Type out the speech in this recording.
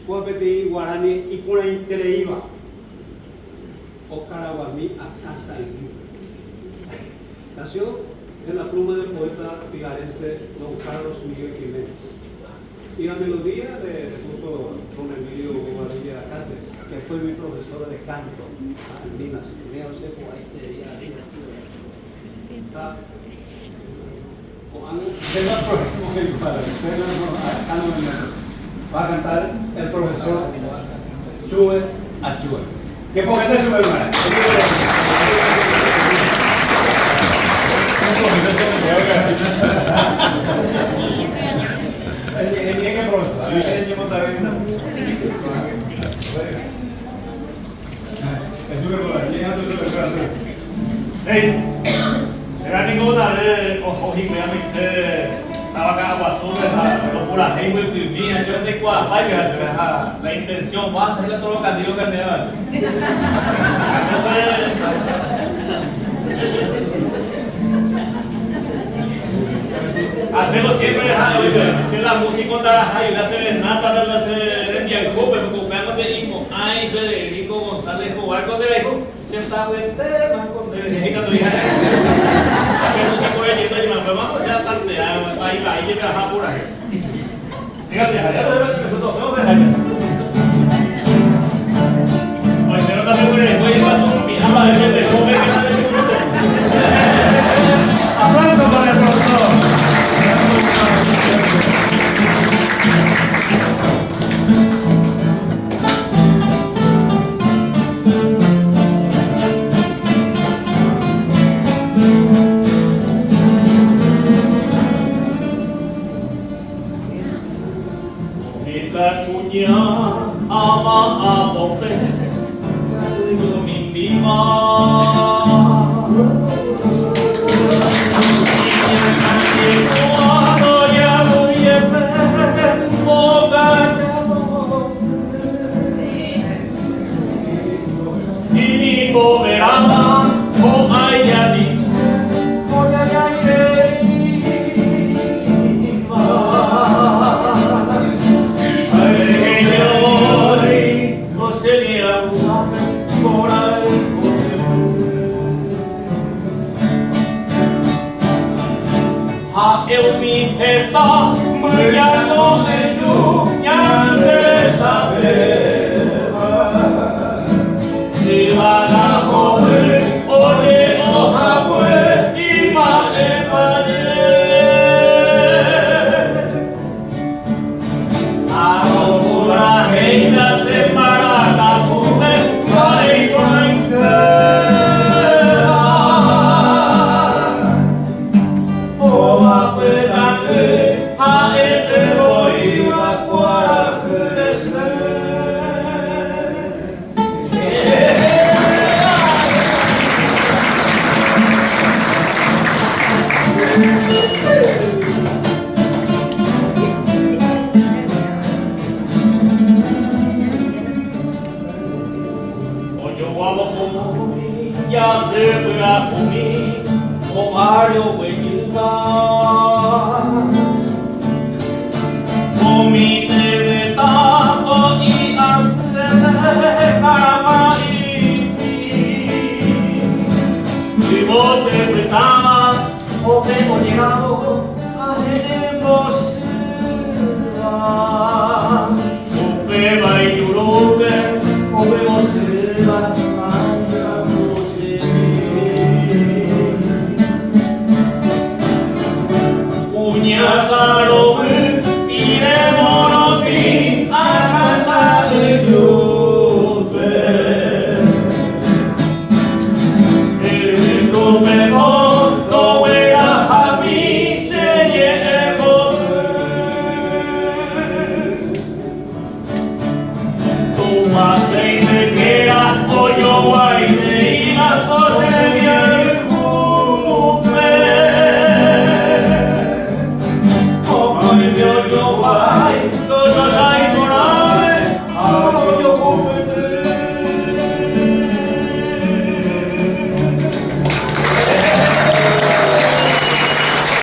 Guapetí, Guarani y por increíble. O Caraguamí a casa nació en la pluma del poeta pigarense don Carlos Miguel Jiménez. Y la melodía de puso don Emilio Bobadilla Cáceres, que fue mi profesora de canto en Minas. Va a cantar el profesor Chue Achue. ¿Qué poquete es su hermana? Hey, era ninguna vez oji realmente estaba acá agua azul no pura hey muy mía yo de cuá vaya la intención va a hacer todo lo candido carnaval hacemos siempre hacer la música y la serenata de la serenata el joven cumpleaños de hijo ay Federico González Escobar con el hijo se está buen tema con el hijo tu hija que músico es yendo y me vamos a tantear ahí va ahí llega a pura fíjate ya te debes que nosotros no dejar oye pero también por el cuello va a miraba de gente joven que está de aplauso para el profesor. La cuña ama a tope, mi eu me pesa, mulher no reino, nhande saber. E lá na rua, ore o rabo, e maemane. A loucura reina separada, mulher vai bancar. Ya se fue a comer, o Mario Huelga.